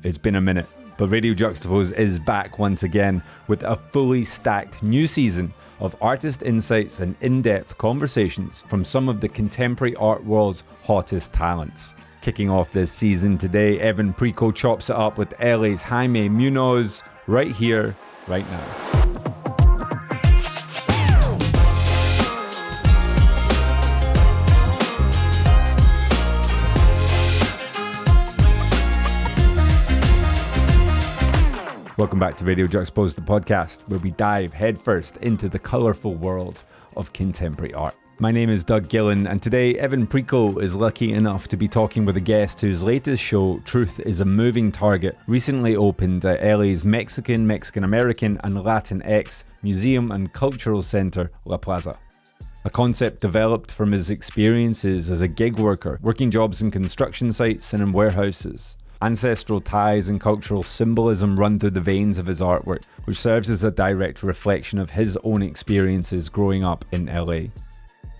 It's been a minute, but Radio Juxtapoz is back once again with a fully stacked new season of artist insights and in-depth conversations from some of the contemporary art world's hottest talents. Kicking off this season today, Evan Preco chops it up with LA's Jaime Muñoz right here, right now. Welcome back to Radio Juxtapoz, the podcast, where we dive headfirst into the colourful world of contemporary art. My name is Doug Gillen, and today Evan Preco is lucky enough to be talking with a guest whose latest show, Truth is a Moving Target, recently opened at LA's Mexican, Mexican-American and Latinx Museum and Cultural Centre, La Plaza. A concept developed from his experiences as a gig worker, working jobs in construction sites and in warehouses. Ancestral ties and cultural symbolism run through the veins of his artwork, which serves as a direct reflection of his own experiences growing up in LA.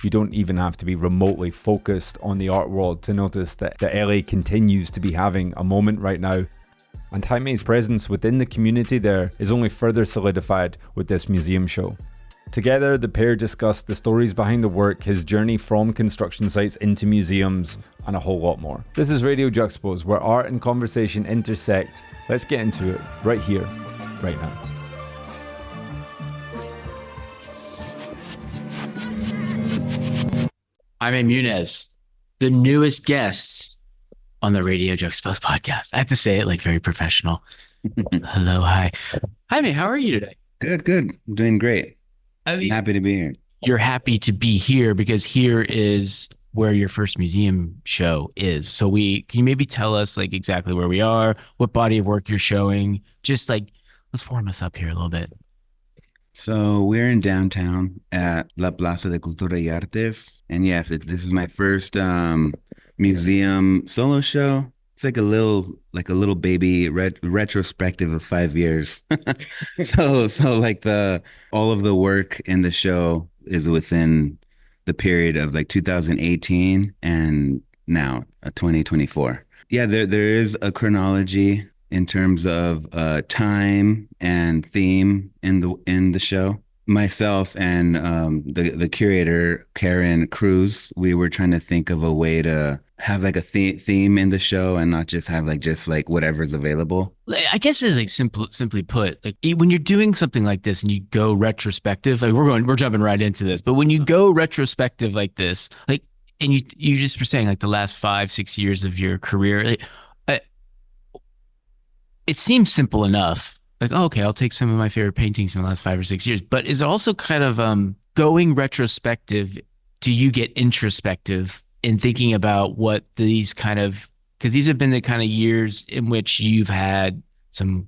You don't even have to be remotely focused on the art world to notice that LA continues to be having a moment right now, and Jaime's presence within the community there is only further solidified with this museum show. Together, the pair discussed the stories behind the work, his journey from construction sites into museums, and a whole lot more. This is Radio Juxtapoz, where art and conversation intersect. Let's get into it right here, right now. Jaime Muñoz, the newest guest on the Radio Juxtapoz podcast. I have to say it like very professional. Hello, hi. Jaime, how are you today? Good. I'm doing great. I'm happy to be here. You're happy to be here because here is where your first museum show is. So can you maybe tell us like exactly where we are, what body of work you're showing? Just like, let's warm us up here a little bit. So we're in downtown at La Plaza de Cultura y Artes. And yes, this is my first museum solo show. It's like a little baby retrospective of 5 years. so like all of the work in the show is within the period of like 2018 and now 2024. Yeah, there is a chronology in terms of time and theme in the show. Myself and the curator, Karen Cruz, we were trying to think of a way to have like a theme in the show and not just have like whatever's available. I guess it's like simply put, like when you're doing something like this and you go retrospective, like we're jumping right into this, but when you go retrospective like this, like, and you just were saying like the last 5-6 years of your career, like, it seems simple enough. Like, oh, okay, I'll take some of my favorite paintings from the last 5 or 6 years, but is it also kind of going retrospective? Do you get introspective in thinking about what these kind of, because these have been the kind of years in which you've had some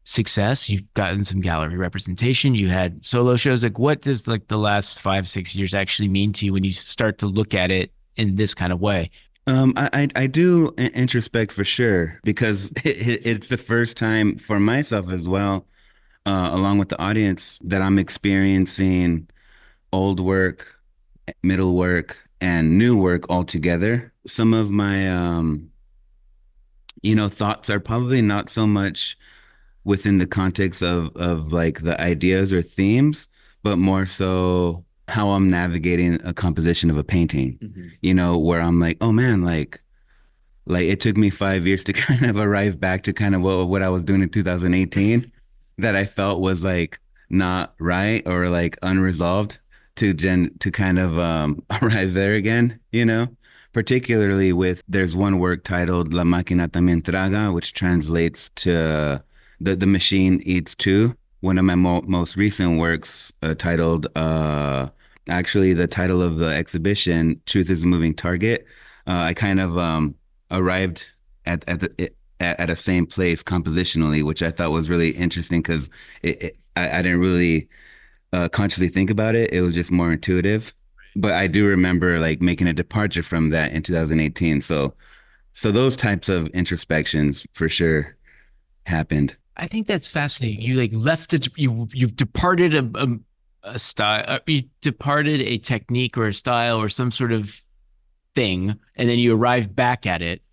success, you've gotten some gallery representation, you had solo shows. Like, what does like the last 5-6 years actually mean to you when you start to look at it in this kind of way? I do introspect for sure, because it's the first time for myself as well, along with the audience, that I'm experiencing old work, middle work, and new work all together. Some of my, thoughts are probably not so much within the context of like the ideas or themes, but more so how I'm navigating a composition of a painting, where I'm like, oh man, like it took me 5 years to kind of arrive back to kind of what I was doing in 2018 that I felt was like not right or like unresolved to kind of arrive there again, particularly with, there's one work titled La Máquina También Traga, which translates to the machine eats too. One of my most recent works titled, actually the title of the exhibition, Truth is a Moving Target. I kind of arrived at a same place compositionally, which I thought was really interesting because I didn't really consciously think about it. It was just more intuitive. But I do remember like making a departure from that in 2018. So those types of introspections for sure happened. I think that's fascinating. You like left it. You departed a style. You departed a technique or a style or some sort of thing, and then you arrived back at it.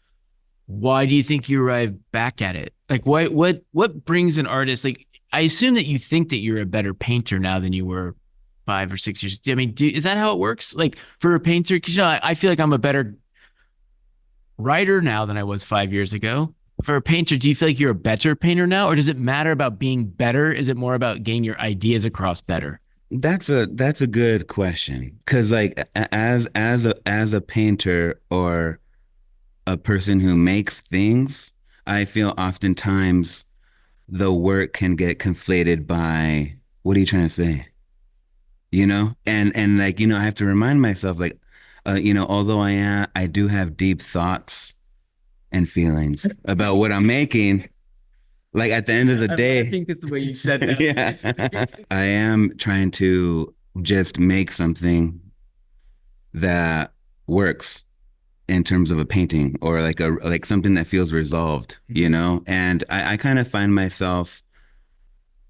why do you think you arrive back at it? Like what brings an artist, like I assume that you think that you're a better painter now than you were 5 or 6 years. I mean, is that how it works? Like for a painter, because I feel like I'm a better writer now than I was 5 years ago. For a painter, do you feel like you're a better painter now, or does it matter about being better? Is it more about getting your ideas across better? That's a good question. Because like as a painter or a person who makes things, I feel oftentimes the work can get conflated by what are you trying to say? And like, I have to remind myself like, although I do have deep thoughts and feelings about what I'm making. Like at the end of the day, I think it's the way you said that. yeah, I am trying to just make something that works in terms of a painting or like something that feels resolved, And I kind of find myself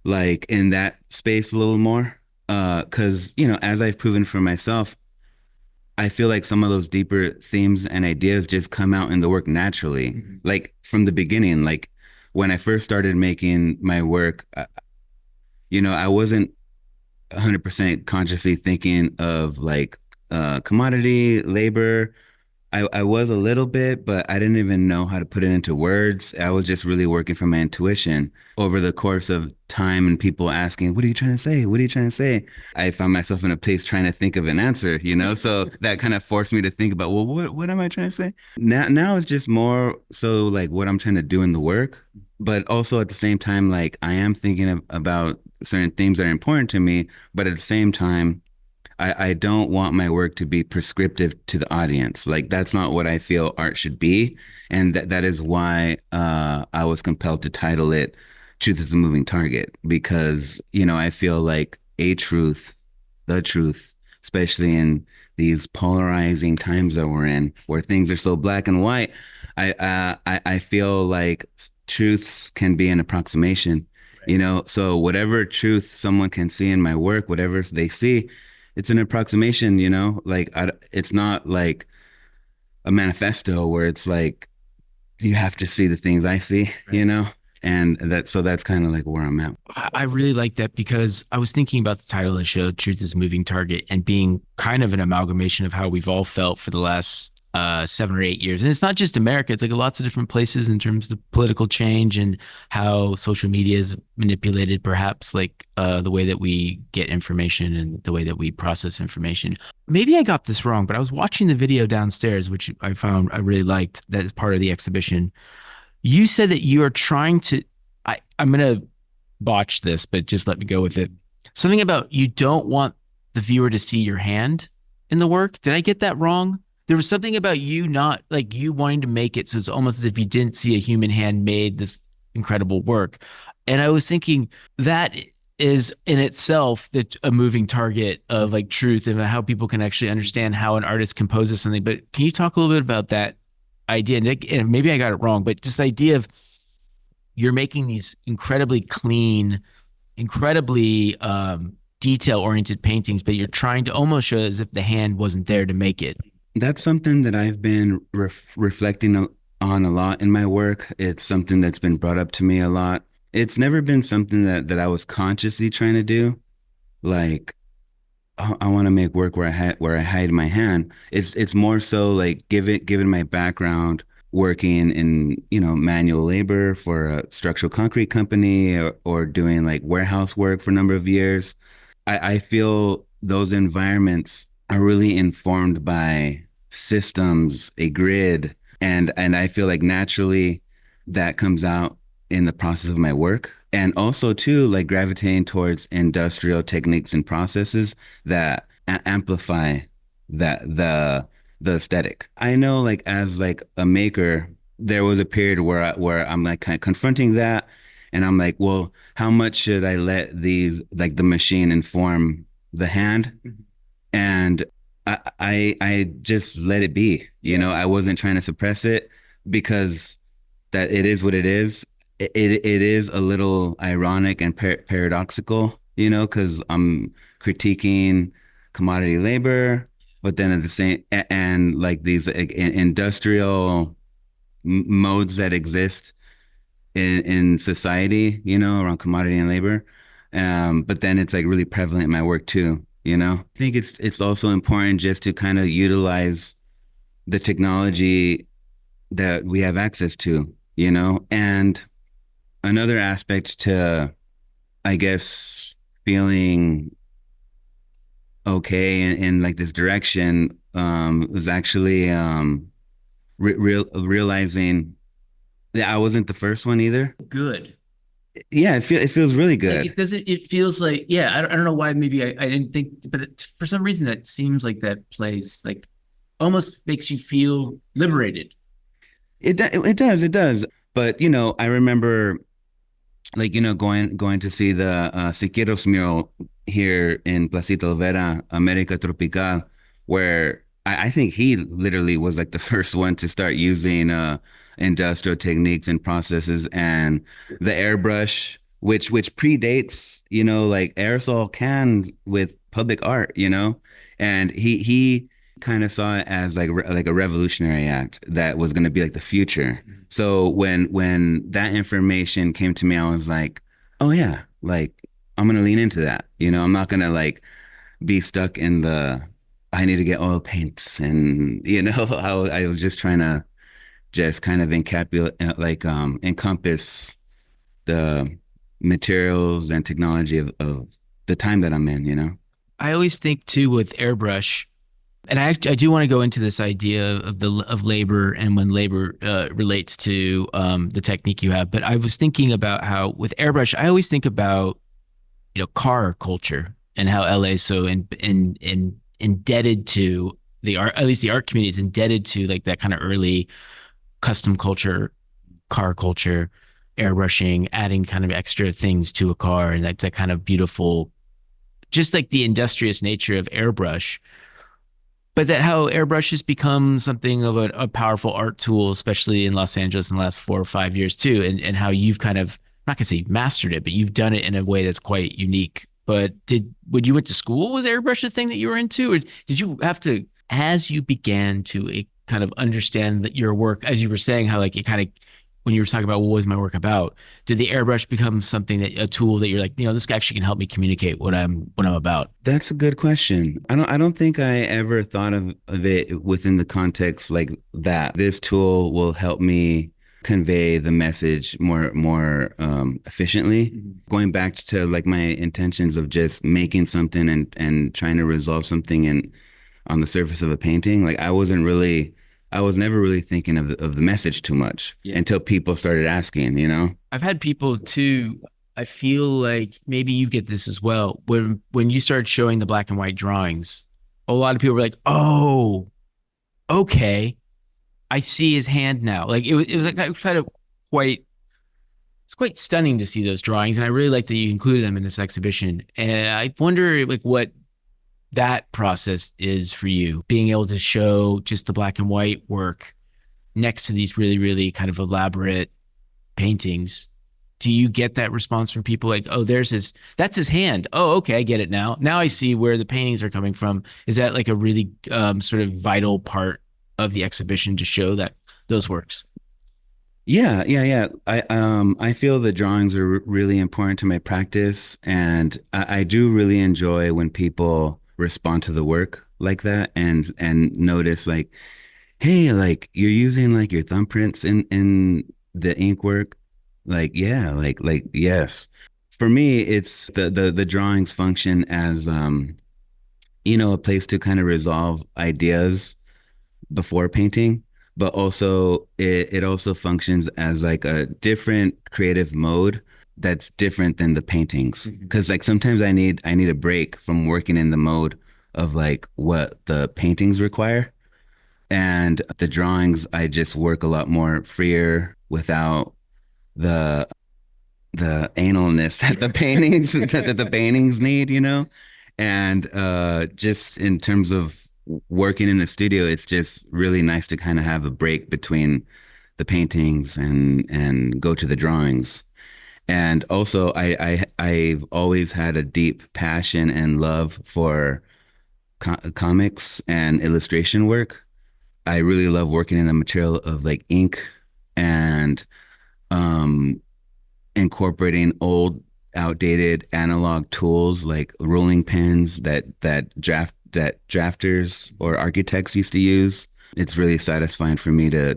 like in that space a little more. Because, as I've proven for myself, I feel like some of those deeper themes and ideas just come out in the work naturally. Like from the beginning, like when I first started making my work, I wasn't 100% consciously thinking of like commodity, labor. I was a little bit, but I didn't even know how to put it into words. I was just really working from my intuition over the course of time and people asking, what are you trying to say? What are you trying to say? I found myself in a place trying to think of an answer, So that kind of forced me to think about, well, what am I trying to say? Now it's just more so like what I'm trying to do in the work, but also at the same time, like I am thinking about certain themes that are important to me, but at the same time, I don't want my work to be prescriptive to the audience. Like that's not what I feel art should be. And that is why I was compelled to title it Truth is a Moving Target, because, I feel like the truth, especially in these polarizing times that we're in, where things are so black and white, I feel like truths can be an approximation, so whatever truth someone can see in my work, whatever they see, it's an approximation, like it's not like a manifesto where it's like you have to see the things I see, and that's kind of like where I'm at. I really like that because I was thinking about the title of the show, Truth is a Moving Target, and being kind of an amalgamation of how we've all felt for the last 7 or 8 years. And it's not just America, it's like lots of different places in terms of political change and how social media is manipulated, perhaps like the way that we get information and the way that we process information. Maybe I got this wrong, but I was watching the video downstairs, which I found I really liked, that is part of the exhibition. You said that you are trying to, I'm going to botch this, but just let me go with it. Something about you don't want the viewer to see your hand in the work. Did I get that wrong? There was something about you not like you wanting to make it so it's almost as if you didn't see a human hand made this incredible work. And I was thinking that is in itself a moving target of like truth and how people can actually understand how an artist composes something. But can you talk a little bit about that idea? And maybe I got it wrong, but just the idea of you're making these incredibly clean, incredibly detail-oriented paintings, but you're trying to almost show as if the hand wasn't there to make it. That's something that I've been reflecting on a lot in my work. It's something that's been brought up to me a lot. It's never been something that I was consciously trying to do. Like, I want to make work where I hide my hand. It's more so like given my background working in manual labor for a structural concrete company or doing like warehouse work for a number of years. I feel those environments are really informed by systems, a grid, and I feel like naturally that comes out in the process of my work. And also too, like gravitating towards industrial techniques and processes that amplify the aesthetic. I know like as like a maker, there was a period where I'm like kind of confronting that, and I'm like, well, how much should I let these like the machine inform the hand? Mm-hmm. And I just let it be. I wasn't trying to suppress it because that it is what it is. It is a little ironic and paradoxical, because I'm critiquing commodity labor, but then at the same and like these industrial modes that exist in society, you know, around commodity and labor. But then it's like really prevalent in my work too, you know. I think it's also important just to kind of utilize the technology that we have access to, you know. And another aspect to, I guess, feeling okay in like this direction was actually realizing that I wasn't the first one either. Good. Yeah, it feels really good. Like it feels like, yeah, I don't know why maybe I didn't think, but for some reason that seems like that place like almost makes you feel liberated. It does. But you know, I remember like, you know, going to see the Siqueiros mural here in Placita Olvera, America Tropical, where I think he literally was like the first one to start using industrial techniques and processes, and the airbrush, which predates, you know, like aerosol can with public art, you know. And he kind of saw it as like a revolutionary act that was going to be like the future. So when that information came to me, I was like, oh yeah, like I'm going to lean into that. You know, I'm not going to like be stuck in the I need to get oil paints, and you know, I was just trying to just kind of encompass the materials and technology of the time that I'm in, you know. I always think too with airbrush, and I do want to go into this idea of labor and when labor relates to the technique you have. But I was thinking about how with airbrush, I always think about, you know, car culture and how LA is so indebted to the art, at least the art community is indebted to like that kind of early custom culture, car culture, airbrushing, adding kind of extra things to a car, and that's that kind of beautiful, just like the industrious nature of airbrush. But that how airbrush has become something of a powerful art tool, especially in Los Angeles in the last 4 or 5 years too, and how you've kind of, I'm not gonna say you've mastered it, but you've done it in a way that's quite unique. But when you went to school, was airbrush a thing that you were into, or did you have to, as you began to kind of understand that your work, as you were saying, how like it kind of, when you were talking about what was my work about, did the airbrush become something that a tool that you're like, you know, this actually can help me communicate what I'm about? That's a good question. I don't think I ever thought of it within the context like that. This tool will help me convey the message more efficiently. Mm-hmm. Going back to like my intentions of just making something and trying to resolve something on the surface of a painting, like I was never really thinking of the message too much until people started asking, you know. I've had people too, I feel like maybe you get this as well, when you started showing the black and white drawings, a lot of people were like, oh, okay, I see his hand now. Like it was like kind of it's quite stunning to see those drawings, and I really like that you included them in this exhibition. And I wonder like what that process is for you, being able to show just the black and white work next to these really, really kind of elaborate paintings. Do you get that response from people like, oh, that's his hand. Oh, okay, I get it now. Now I see where the paintings are coming from. Is that like a really sort of vital part of the exhibition to show that those works? Yeah. I feel the drawings are really important to my practice, and I do really enjoy when people respond to the work like that and notice like, hey, like you're using like your thumbprints in the ink work. Like, yeah, like yes. For me, it's the drawings function as you know, a place to kind of resolve ideas before painting, but also it also functions as like a different creative mode that's different than the paintings. Because like sometimes I need a break from working in the mode of like what the paintings require, and the drawings I just work a lot more freer without the analness that the paintings that the paintings need, you know. And just in terms of working in the studio, it's just really nice to kind of have a break between the paintings and go to the drawings. And also, I've always had a deep passion and love for comics and illustration work. I really love working in the material of like ink and um, incorporating old, outdated analog tools like ruling pens that drafters or architects used to use. It's really satisfying for me to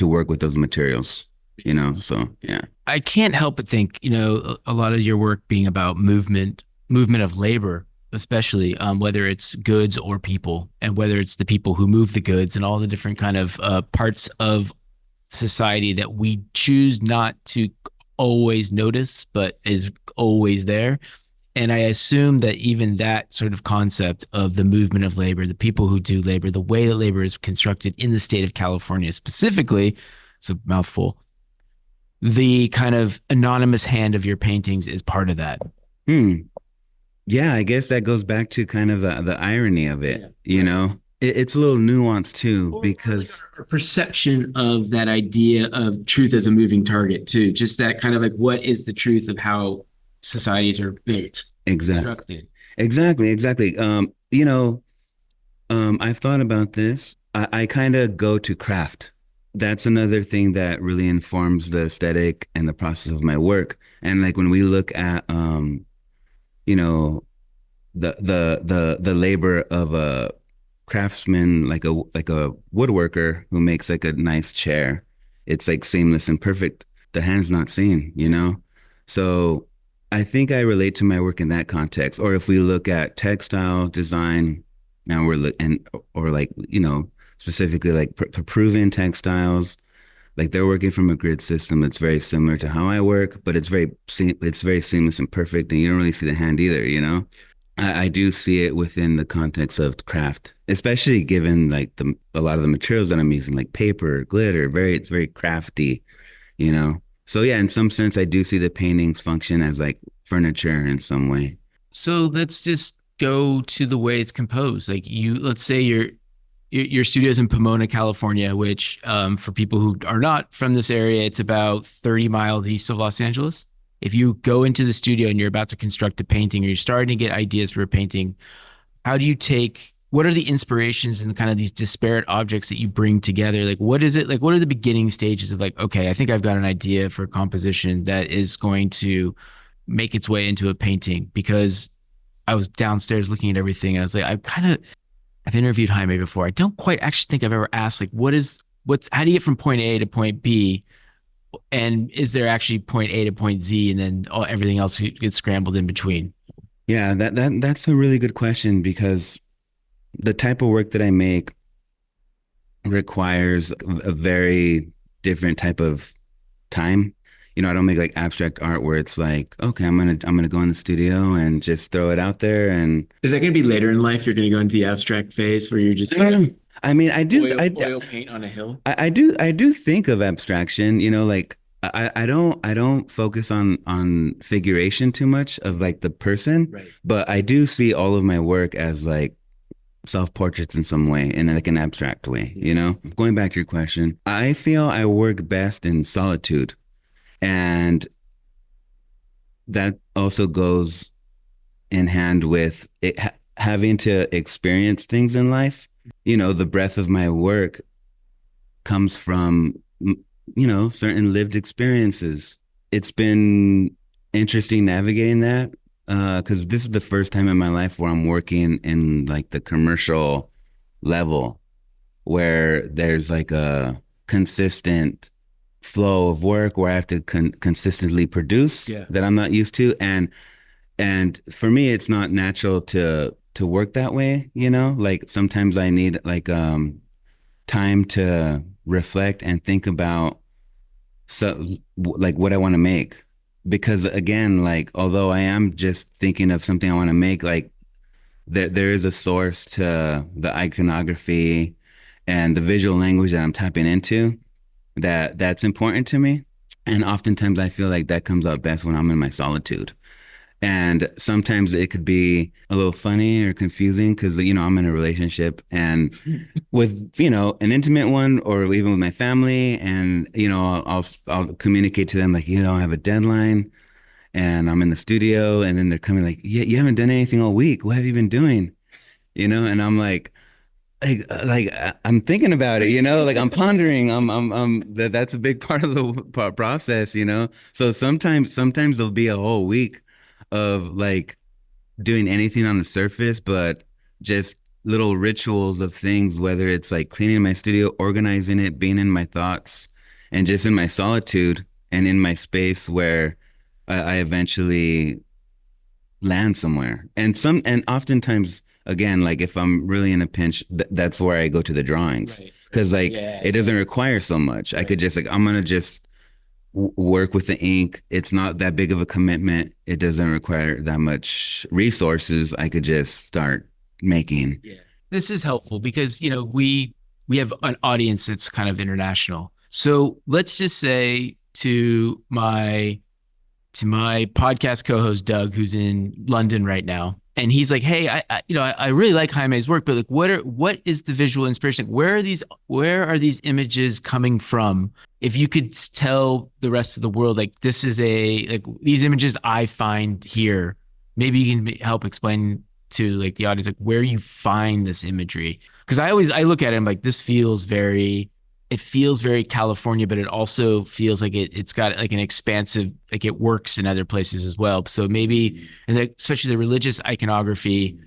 work with those materials, you know. So yeah. I can't help but think, a lot of your work being about movement of labor, especially whether it's goods or people, and whether it's the people who move the goods and all the different kind of parts of society that we choose not to always notice, but is always there. And I assume that even that sort of concept of the movement of labor, the people who do labor, the way that labor is constructed in the state of California specifically, it's a mouthful, the kind of anonymous hand of your paintings is part of that. Yeah, I guess that goes back to kind of the irony of it, you know? It's a little nuanced too, because like our perception of that idea of truth as a moving target too, just that kind of like, what is the truth of how societies are built? exactly. I've thought about this. I kind of go to craft. That's another thing that really informs the aesthetic and the process of my work. And like when we look at, you know, the labor of a craftsman, like a woodworker who makes like a nice chair, it's like seamless and perfect. The hand's not seen, you know? So I think I relate to my work in that context. Or if we look at textile design, now or like, you know, specifically like Peruvian textiles, like they're working from a grid system that's very similar to how I work, but it's very seamless and perfect, and you don't really see the hand either, you know? I do see it within the context of craft, especially given like a lot of the materials that I'm using, like paper, glitter, it's very crafty, you know? So yeah, in some sense, I do see the paintings function as like furniture in some way. So let's just go to the way it's composed. Like let's say your studio's in Pomona, California, which for people who are not from this area, it's about 30 miles east of Los Angeles. If you go into the studio and you're about to construct a painting, or you're starting to get ideas for a painting, what are the inspirations and kind of these disparate objects that you bring together? Like, what is it? Like, what are the beginning stages of like, okay, I think I've got an idea for a composition that is going to make its way into a painting? Because I was downstairs looking at everything and I was like, I've interviewed Jaime before. I don't quite actually think I've ever asked like, how do you get from point A to point B? And is there actually point A to point Z, and then everything else gets scrambled in between? Yeah, that's a really good question, because the type of work that I make requires a very different type of time. You know, I don't make like abstract art where it's like, okay, I'm gonna go in the studio and just throw it out there. And is that gonna be later in life? You're gonna go into the abstract phase where you're just I mean, oil paint on a hill. I do think of abstraction, you know, like I don't focus on figuration too much of like the person, right. But I do see all of my work as like self-portraits in some way, in like an abstract way, you know? Going back to your question, I feel I work best in solitude. And that also goes in hand with it, having to experience things in life. You know, the breadth of my work comes from, you know, certain lived experiences. It's been interesting navigating that, because this is the first time in my life where I'm working in like the commercial level, where there's like a consistent flow of work where I have to consistently produce that I'm not used to. And for me, it's not natural to work that way, you know? Like sometimes I need like time to reflect and think about like what I want to make. Because again, like although I am just thinking of something I want to make, like there is a source to the iconography and the visual language that I'm tapping into that's important to me. And oftentimes I feel like that comes out best when I'm in my solitude. And sometimes it could be a little funny or confusing because, you know, I'm in a relationship, and with, you know, an intimate one, or even with my family, and, you know, I'll communicate to them like, you know, I have a deadline and I'm in the studio, and then they're coming like, yeah, you haven't done anything all week. What have you been doing? You know, and I'm like, I'm thinking about it, like I'm pondering. That's a big part of the process, So sometimes there'll be a whole week of like doing anything on the surface, but just little rituals of things, whether it's like cleaning my studio, organizing it, being in my thoughts, and just in my solitude and in my space where I eventually land somewhere. And oftentimes, again, like if I'm really in a pinch, that's where I go to the drawings. Right. Because like Yeah. it doesn't require so much. I could just like I'm gonna just work with the ink. It's not that big of a commitment. It doesn't require that much resources. I could just start making. Yeah. This is helpful because, we have an audience that's kind of international. So let's just say to my podcast co-host Doug, who's in London right now, and he's like, "Hey, I really like Jaime's work, but like, what is the visual inspiration? Where are these images coming from? If you could tell the rest of the world, like, this is like these images I find here, maybe you can help explain to like the audience like where you find this imagery, because I look at it and I'm like, it feels very California, but it also feels like it's got like an expansive, like it works in other places as well. So maybe, and especially the religious iconography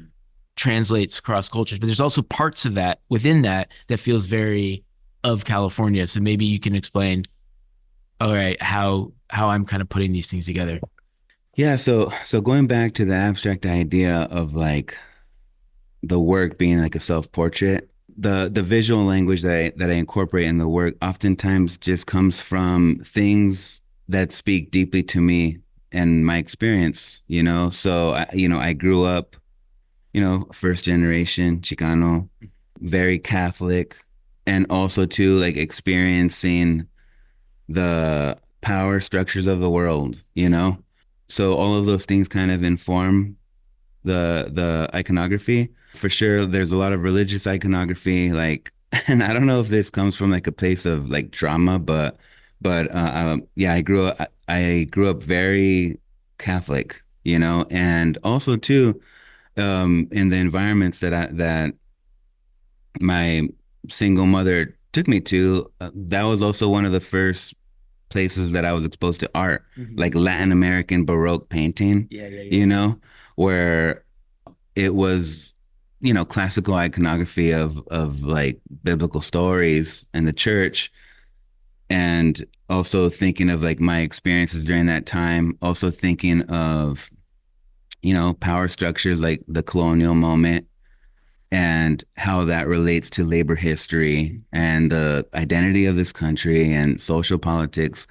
translates across cultures, but there's also parts of that within that feels very of California. So maybe you can explain, all right, how I'm kind of putting these things together. Yeah, so going back to the abstract idea of like the work being like a self-portrait, the visual language that I incorporate in the work oftentimes just comes from things that speak deeply to me and my experience, So I grew up, first generation Chicano, very Catholic, and also too like experiencing the power structures of the world. So all of those things kind of inform the iconography. For sure, there's a lot of religious iconography, like, and I don't know if this comes from like a place of like drama, but yeah, I grew up very Catholic, and also too, in the environments that my single mother took me to, that was also one of the first places that I was exposed to art, like Latin American Baroque painting, where it was, classical iconography of like biblical stories and the church. And also thinking of like my experiences during that time, also thinking of, power structures like the colonial moment and how that relates to labor history and the identity of this country and social politics.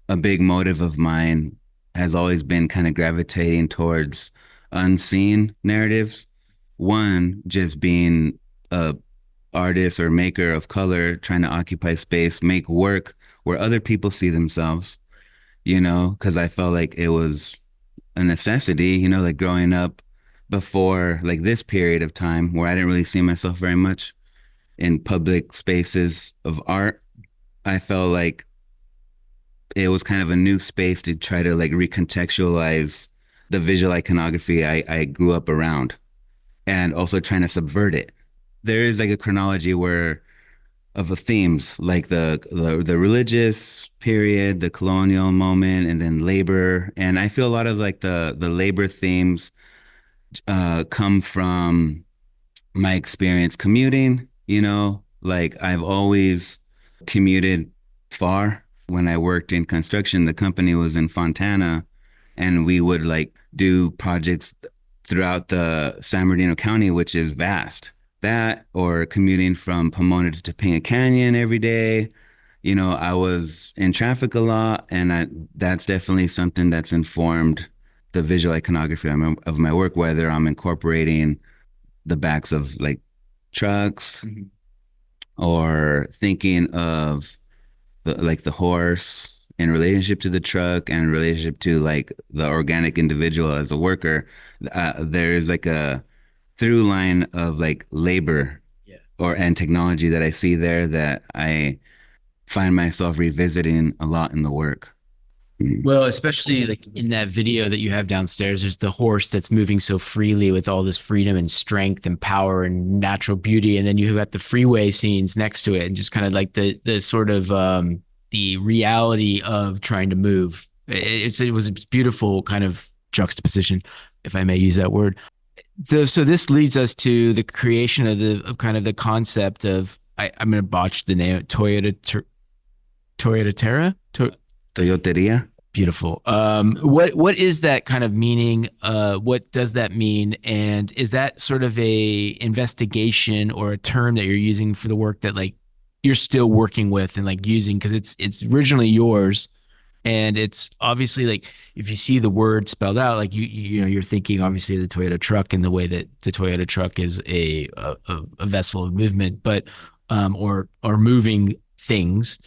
A big motive of mine has always been kind of gravitating towards unseen narratives. One, just being a artist or maker of color, trying to occupy space, make work where other people see themselves, because I felt like it was a necessity, like growing up before like this period of time where I didn't really see myself very much in public spaces of art. I felt like it was kind of a new space to try to like recontextualize the visual iconography I grew up around, and also trying to subvert it. There is like a chronology of the themes, like the religious period, the colonial moment, and then labor. And I feel a lot of like the labor themes come from my experience commuting, like I've always commuted far. When I worked in construction, the company was in Fontana, and we would like do projects throughout the San Bernardino County, which is vast. That, or commuting from Pomona to Topanga Canyon every day. I was in traffic a lot, and that's definitely something that's informed the visual iconography of my work, whether I'm incorporating the backs of like trucks or thinking of the horse in relationship to the truck and in relationship to like the organic individual as a worker. There is like a through line of like labor and technology that I see there that I find myself revisiting a lot in the work. Well, especially like in that video that you have downstairs, there's the horse that's moving so freely with all this freedom and strength and power and natural beauty. And then you have got the freeway scenes next to it and just kind of like the sort of the reality of trying to move. It was a beautiful kind of juxtaposition, if I may use that word. So this leads us to the creation of kind of the concept of I'm going to botch the name Toyota Terra. Toyoteria. Beautiful. What is that kind of meaning? What does that mean? And is that sort of a investigation or a term that you're using for the work that like you're still working with and like using because it's originally yours, and it's obviously like if you see the word spelled out, like you know you're thinking obviously the Toyota truck and the way that the Toyota truck is a vessel of movement, but or moving things.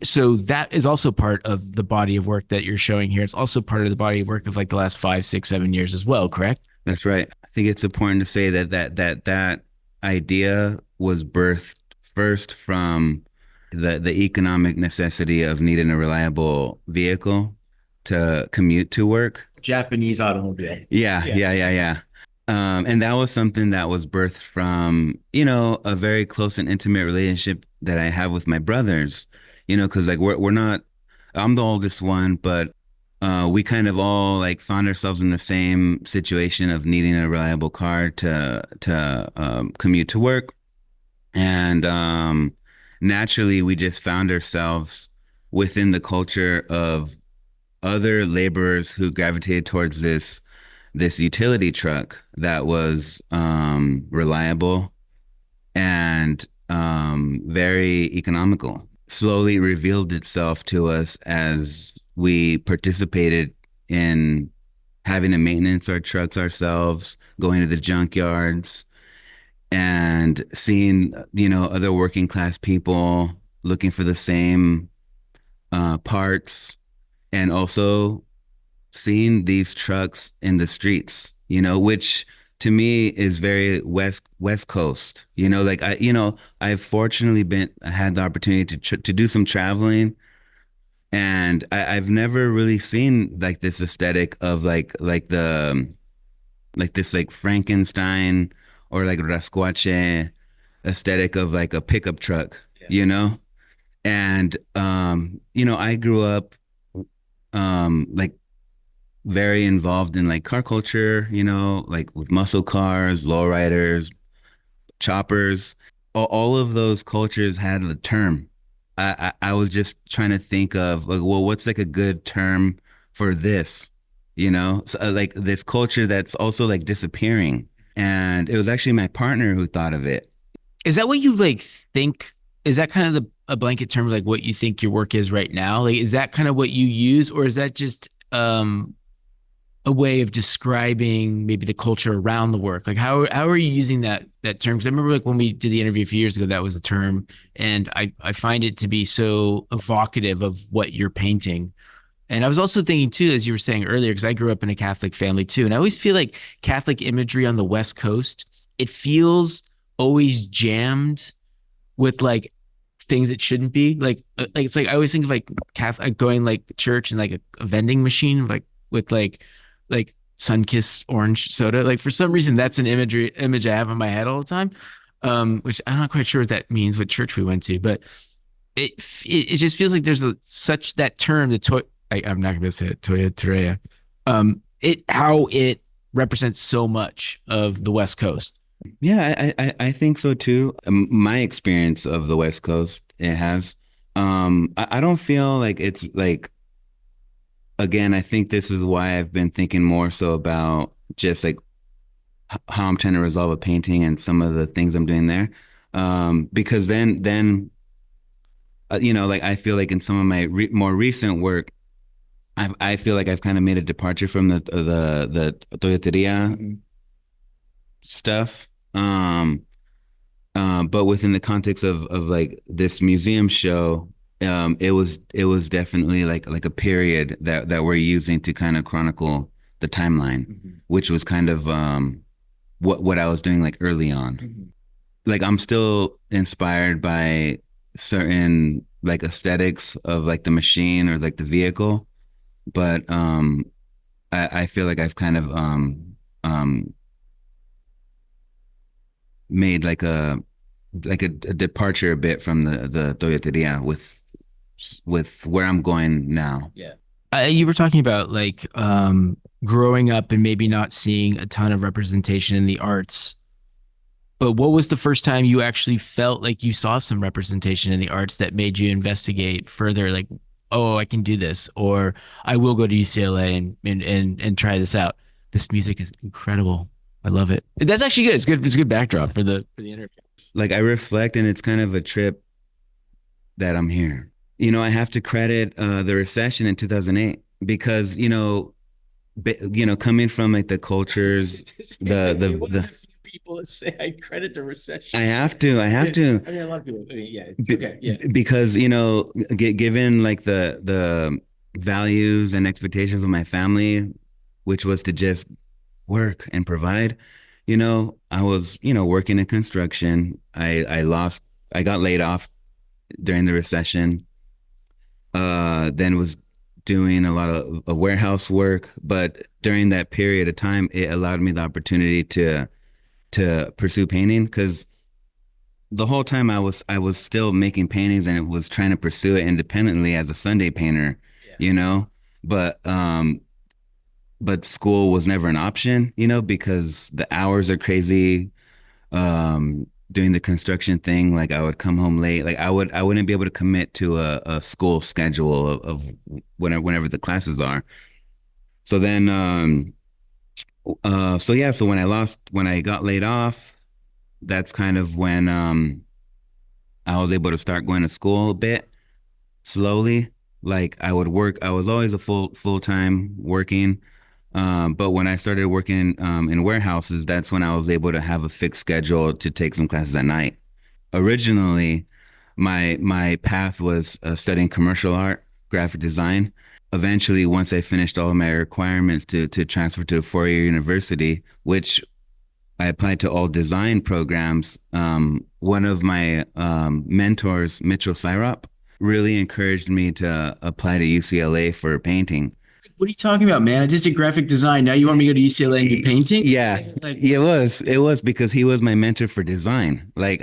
So that is also part of the body of work that you're showing here. It's also part of the body of work of like the last 5, 6, 7 years as well, correct? That's right. I think it's important to say that idea was birthed first from the economic necessity of needing a reliable vehicle to commute to work. Japanese automobile. Yeah. And that was something that was birthed from, a very close and intimate relationship that I have with my brothers, because like we're not, I'm the oldest one, but we kind of all like found ourselves in the same situation of needing a reliable car to commute to work. And naturally, we just found ourselves within the culture of other laborers who gravitated towards this utility truck that was reliable and very economical. Slowly revealed itself to us as we participated in having to maintenance our trucks ourselves, going to the junkyards, and seeing other working class people looking for the same parts, and also seeing these trucks in the streets, which to me is very West Coast. Like I've fortunately had the opportunity to do some traveling, and I've never really seen like this aesthetic of like this like Frankenstein or like Rascuache aesthetic of like a pickup truck, and I grew up like very involved in like car culture, like with muscle cars, lowriders, choppers. All of those cultures had a term. I was just trying to think of like, well, what's like a good term for this, so, like this culture that's also like disappearing. And it was actually my partner who thought of it. Is that what you like think? Is that kind of a blanket term of like what you think your work is right now? Like, is that kind of what you use, or is that just a way of describing maybe the culture around the work? Like how are you using that term? Because I remember like when we did the interview a few years ago, that was the term, and I find it to be so evocative of what you're painting. And I was also thinking too, as you were saying earlier, because I grew up in a Catholic family too, and I always feel like Catholic imagery on the West Coast, it feels always jammed with like things it shouldn't be. Like it's like I always think of like Catholic going like church and like a vending machine like with like sun-kissed orange soda. Like for some reason that's an image I have in my head all the time, which I'm not quite sure what that means, what church we went to, but it just feels like there's such that term, I'm not going to say it, Toyota. How it represents so much of the West Coast. Yeah, I think so too. My experience of the West Coast, it has. I don't feel like it's like, again, I think this is why I've been thinking more so about just like how I'm trying to resolve a painting and some of the things I'm doing there. Because then like I feel like in some of my more recent work, I feel like I've kind of made a departure from the Toyoteria stuff. But within the context of like this museum show, it was definitely like a period that we're using to kind of chronicle the timeline, which was kind of what I was doing like early on. Like I'm still inspired by certain like aesthetics of like the machine or like the vehicle, but I feel like I've kind of made like a departure a bit from the Toyoteria with where I'm going now. Yeah. You were talking about like growing up and maybe not seeing a ton of representation in the arts. But what was the first time you actually felt like you saw some representation in the arts that made you investigate further? Like, oh, I can do this, or I will go to UCLA and try this out. This music is incredible. I love it. That's actually good. It's good. It's a good backdrop for the interview. Like I reflect, and it's kind of a trip that I'm here. You know, I have to credit the recession in 2008 because coming from like the cultures, the people say I credit the recession. I have to. I mean, a lot of people. Yeah. Okay. Yeah. Because given like the values and expectations of my family, which was to just work and provide. I was working in construction. I got laid off during the recession. Then was doing a lot of warehouse work, but during that period of time, it allowed me the opportunity to pursue painting because the whole time I was still making paintings and was trying to pursue it independently as a Sunday painter, but school was never an option, because the hours are crazy. Doing the construction thing, like I would come home late, like I wouldn't be able to commit to a school schedule of whenever the classes are. So then, so when I got laid off, that's kind of when I was able to start going to school a bit slowly. Like I would work, I was always a full-time working. But when I started working in warehouses, that's when I was able to have a fixed schedule to take some classes at night. Originally, my path was studying commercial art, graphic design. Eventually, once I finished all of my requirements to transfer to a four-year university, which I applied to all design programs, one of my mentors, Mitchell Syrop, really encouraged me to apply to UCLA for painting. What are you talking about, man? I just did graphic design. Now you want me to go to UCLA and do painting? Yeah, it was because he was my mentor for design. Like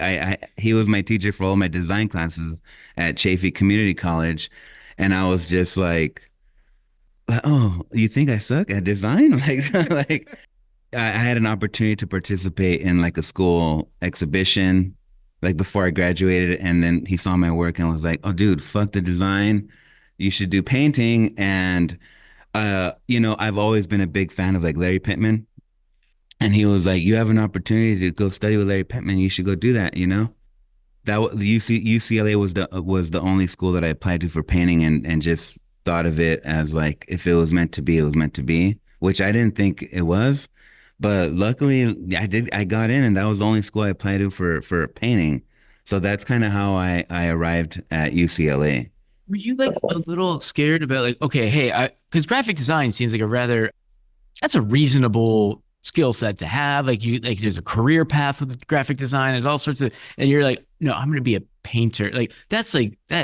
he was my teacher for all my design classes at Chaffey Community College. And I was just like, oh, you think I suck at design? Like I had an opportunity to participate in like a school exhibition, like before I graduated. And then he saw my work and was like, oh, dude, fuck the design. You should do painting. And I've always been a big fan of like Larry Pittman, and he was like, you have an opportunity to go study with Larry Pittman. You should go do that. That UCLA was the only school that I applied to for painting, and just thought of it as like, if it was meant to be, it was meant to be, which I didn't think it was. But luckily I got in, and that was the only school I applied to for painting. So that's kind of how I arrived at UCLA. Were you like a little scared about like, okay, hey, because graphic design seems like that's a reasonable skill set to have. Like there's a career path with graphic design. There's all sorts of, and you're like, no, I'm going to be a painter. Like that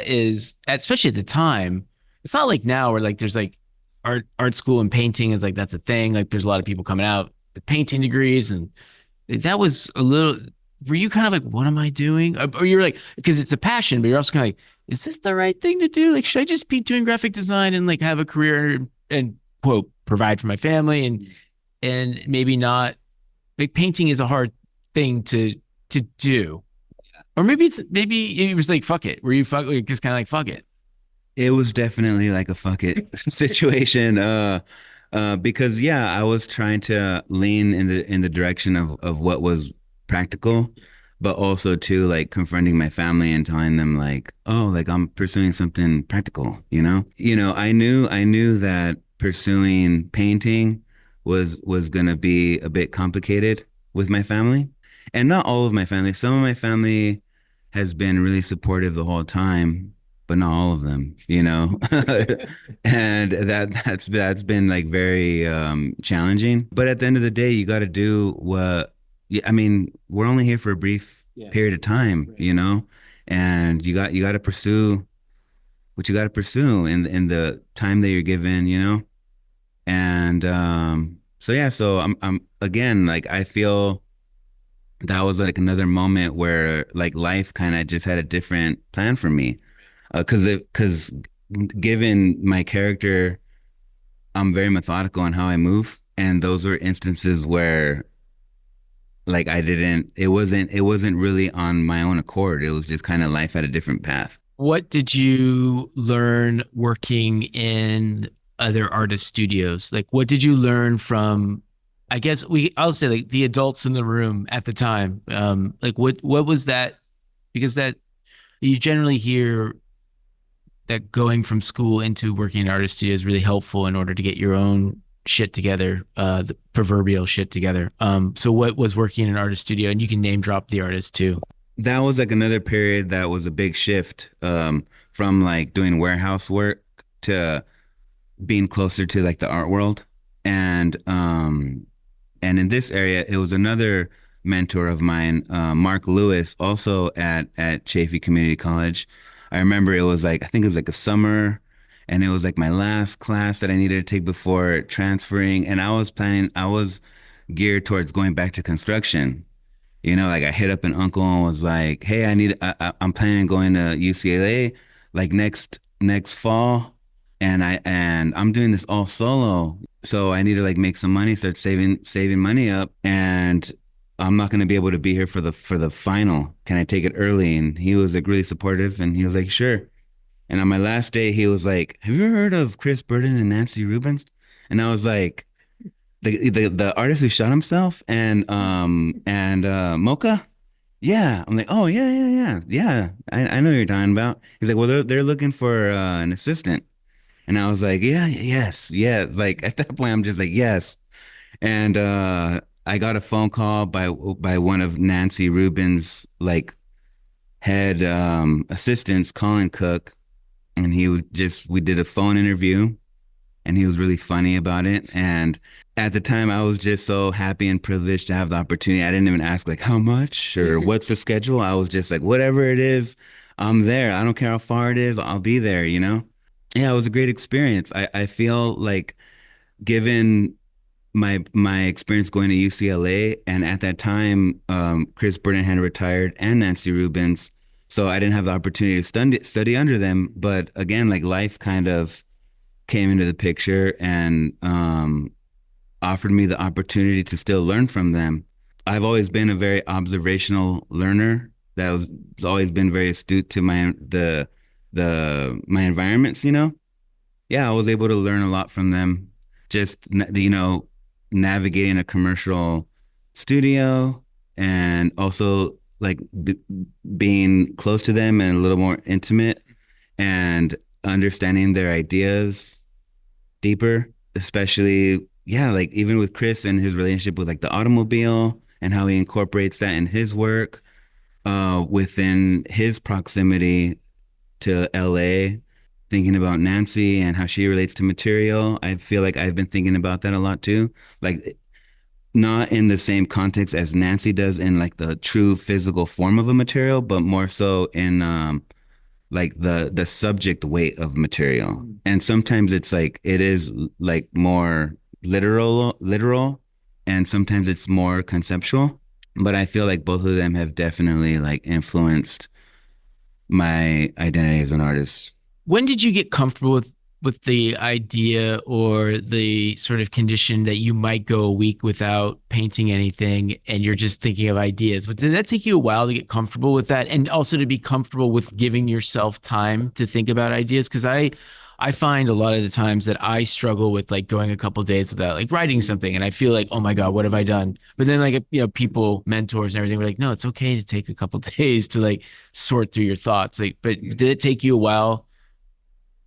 is, especially at the time, it's not like now where like there's like art school and painting is like, that's a thing. Like there's a lot of people coming out with painting degrees, and that was a little, were you kind of like, what am I doing? Or you're like, because it's a passion, but you're also kind of like, is this the right thing to do? Like, should I just be doing graphic design and like have a career and quote, provide for my family and maybe not, like painting is a hard thing to do. Or maybe it was like, fuck it. Were you just kind of like, fuck it? It was definitely like a fuck it situation. Because I was trying to lean in the direction of what was practical, but also too like confronting my family and telling them like, oh, like I'm pursuing something practical, I knew that pursuing painting was gonna be a bit complicated with my family, and not all of my family. Some of my family has been really supportive the whole time, but not all of them, and that's been like very challenging. But at the end of the day, you got to do what. I mean, we're only here for a brief period of time, and you got to pursue what you got to pursue in the time that you're given, you know? And so yeah, so I'm again, like I feel that was like another moment where like life kind of just had a different plan for me. Because given my character, I'm very methodical in how I move, and those were instances where like it wasn't really on my own accord. It was just kind of life had a different path. What did you learn working in other artist studios? Like, what did you learn from, I guess I'll say like the adults in the room at the time? Like what was that? Because that you generally hear that going from school into working in artist studio is really helpful in order to get your own shit together, the proverbial shit together. So what was working in an artist studio? And you can name drop the artist too. That was like another period that was a big shift from like doing warehouse work to being closer to like the art world. And in this area, it was another mentor of mine, Mark Lewis, also at Chaffey Community College. I remember it was like, I think it was like a summer, and it was like my last class that I needed to take before transferring. And I was geared towards going back to construction. You know, like I hit up an uncle and was like, "Hey, I'm planning on going to UCLA like next fall, and I'm doing this all solo, so I need to like make some money, start saving money up, and I'm not going to be able to be here for the final. Can I take it early?" And he was like really supportive, and he was like, "Sure." And on my last day, he was like, "Have you ever heard of Chris Burden and Nancy Rubens?" And I was like, the artist who shot himself and Mocha. Yeah. I'm like, oh yeah. I know what you're talking about. He's like, well, they're looking for an assistant. And I was like, yeah, yes, yeah. Like at that point, I'm just like, yes. And I got a phone call by one of Nancy Rubin's like head assistants, Colin Cook, and we did a phone interview, and he was really funny about it. And at the time, I was just so happy and privileged to have the opportunity. I didn't even ask like how much or what's the schedule. I was just like, whatever it is, I'm there. I don't care how far it is. I'll be there, you know? Yeah, it was a great experience. I feel like given my experience going to UCLA, and at that time, Chris Burden had retired and Nancy Rubens. So I didn't have the opportunity to study under them. But again, like life kind of came into the picture and offered me the opportunity to still learn from them. I've always been a very observational learner. Has always been very astute to my environments, you know? Yeah, I was able to learn a lot from them. Just, you know, navigating a commercial studio, and also like being close to them and a little more intimate, and understanding their ideas deeper, especially, yeah, like even with Chris and his relationship with like the automobile and how he incorporates that in his work within his proximity to LA, thinking about Nancy and how she relates to material. I feel like I've been thinking about that a lot too. Like not in the same context as Nancy does in like the true physical form of a material, but more so in like the subject weight of material. And sometimes it's like it is like more literal, and sometimes it's more conceptual. But I feel like both of them have definitely like influenced my identity as an artist. When did you get comfortable with the idea or the sort of condition that you might go a week without painting anything and you're just thinking of ideas? But did that take you a while to get comfortable with that, and also to be comfortable with giving yourself time to think about ideas? Because I find a lot of the times that I struggle with like going a couple of days without like writing something, and I feel like, oh my God, what have I done? But then like, you know, people, mentors and everything were like, no, it's okay to take a couple of days to like sort through your thoughts. Like, but did it take you a while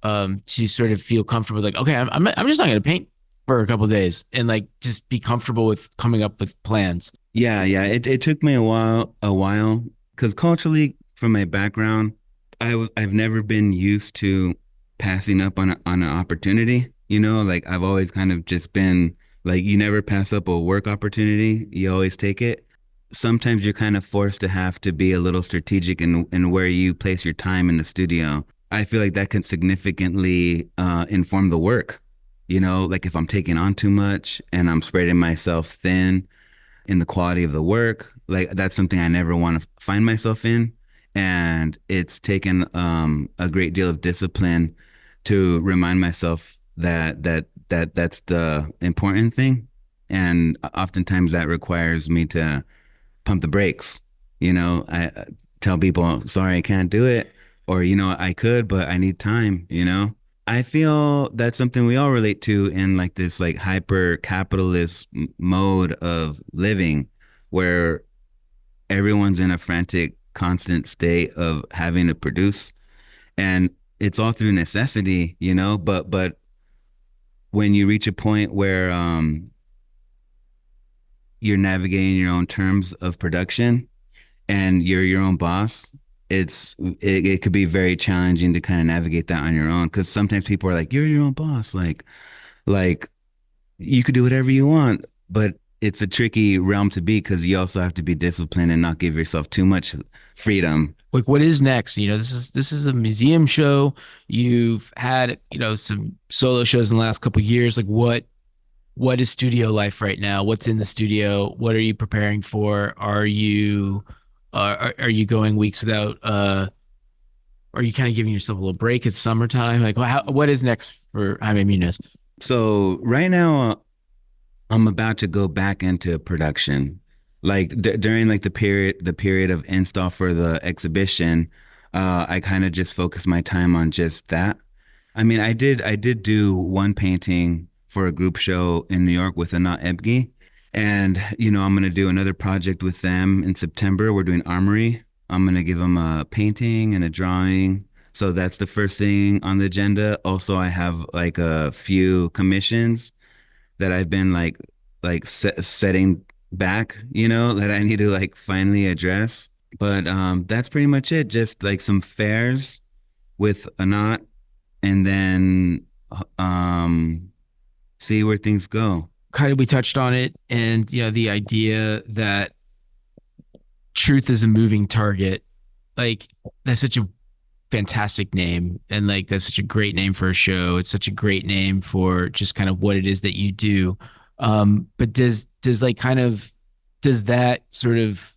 to sort of feel comfortable, like, okay, I'm just not going to paint for a couple of days, and like just be comfortable with coming up with plans? Yeah. It took me a while, because culturally, from my background, I've never been used to passing up on an opportunity. You know, like I've always kind of just been like, you never pass up a work opportunity. You always take it. Sometimes you're kind of forced to have to be a little strategic in where you place your time in the studio. I feel like that can significantly inform the work. Like if I'm taking on too much and I'm spreading myself thin in the quality of the work, like that's something I never want to find myself in. And it's taken a great deal of discipline to remind myself that's the important thing. And oftentimes that requires me to pump the brakes. I tell people, sorry, I can't do it. Or, I could, but I need time. I feel that's something we all relate to in like this like hyper capitalist mode of living where everyone's in a frantic, constant state of having to produce. And it's all through necessity, but when you reach a point where you're navigating your own terms of production and you're your own boss, it could be very challenging to kind of navigate that on your own. Because sometimes people are like, you're your own boss, like you could do whatever you want, but it's a tricky realm to be because you also have to be disciplined and not give yourself too much freedom. Like what is next? This is a museum show. You've had, some solo shows in the last couple of years. Like what is studio life right now? What's in the studio? What are you preparing for? Are you going weeks without are you kind of giving yourself a little break? It's summertime. Like what is next for Jaime Muñoz? So right now I'm about to go back into production. Like during like the period of install for the exhibition, I kind of just focused my time on just that. I mean, I did do one painting for a group show in New York with Anat Ebgi. And, I'm going to do another project with them in September. We're doing Armory. I'm going to give them a painting and a drawing. So that's the first thing on the agenda. Also, I have like a few commissions that I've been setting back, that I need to like finally address. But that's pretty much it. Just like some fairs with Anat and then see where things go. Kind of, we touched on it, and the idea that truth is a moving target, like that's such a fantastic name, and like that's such a great name for a show. It's such a great name for just kind of what it is that you do. But does that sort of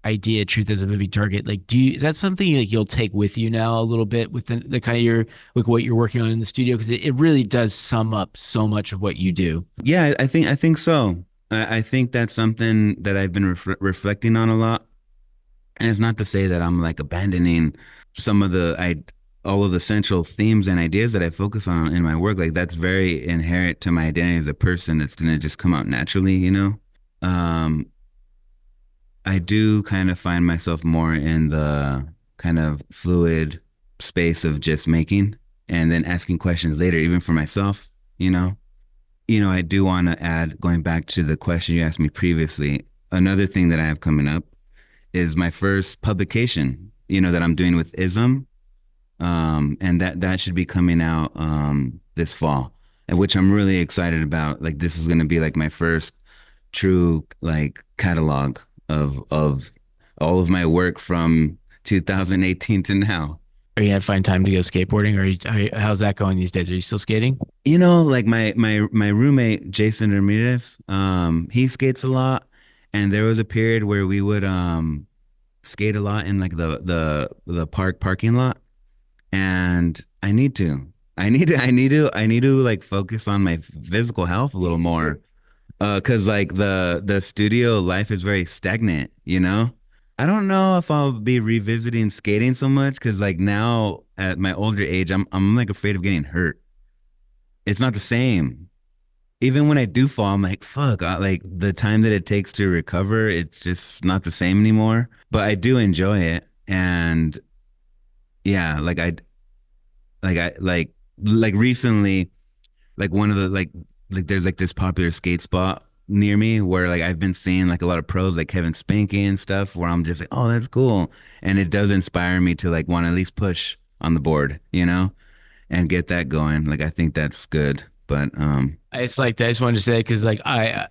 idea, truth as a moving target, like is that something like you'll take with you now a little bit within the kind of like what you're working on in the studio, because it really does sum up so much of what you do? Yeah, I think so. I think that's something that I've been reflecting on a lot, and it's not to say that I'm like abandoning some of all of the central themes and ideas that I focus on in my work. Like that's very inherent to my identity as a person. That's gonna just come out naturally, I do kind of find myself more in the kind of fluid space of just making and then asking questions later, even for myself, I do want to add, going back to the question you asked me previously, another thing that I have coming up is my first publication, that I'm doing with ISM. And that should be coming out this fall, and which I'm really excited about. Like this is going to be like my first true like catalog of all of my work from 2018 to now. Are you gonna find time to go skateboarding, or how's that going these days? Are you still skating? Like my roommate Jason Ramirez, he skates a lot, and there was a period where we would skate a lot in like the parking lot, and I need to like focus on my physical health a little more. Cause like the studio life is very stagnant, I don't know if I'll be revisiting skating so much, cause like now at my older age, I'm like afraid of getting hurt. It's not the same. Even when I do fall, I'm like, fuck, like the time that it takes to recover, it's just not the same anymore. But I do enjoy it. And yeah, like recently, like one of the like there's like this popular skate spot near me where like I've been seeing like a lot of pros like Kevin Spanky and stuff, where I'm just like, oh, that's cool. And it does inspire me to like want to at least push on the board, and get that going. Like I think that's good. But it's like, I just wanted to say, because like I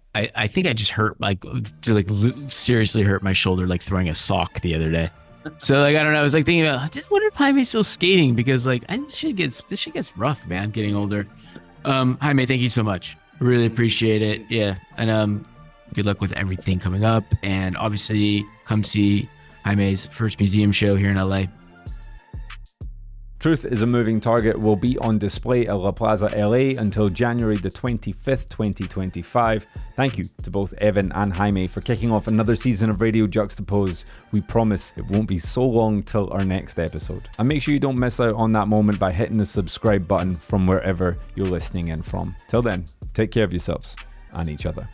think I just hurt, like to like seriously hurt my shoulder like throwing a sock the other day. So like, I don't know. I was like thinking about, I just wonder if Jaime's still skating because like this shit gets rough, man, getting older. Jaime, thank you so much. Really appreciate it. Yeah. And good luck with everything coming up. And obviously come see Jaime's first museum show here in LA. Truth is a Moving Target will be on display at La Plaza LA until January the 25th, 2025. Thank you to both Evan and Jaime for kicking off another season of Radio Juxtapoz. We promise it won't be so long till our next episode. And make sure you don't miss out on that moment by hitting the subscribe button from wherever you're listening in from. Till then, take care of yourselves and each other.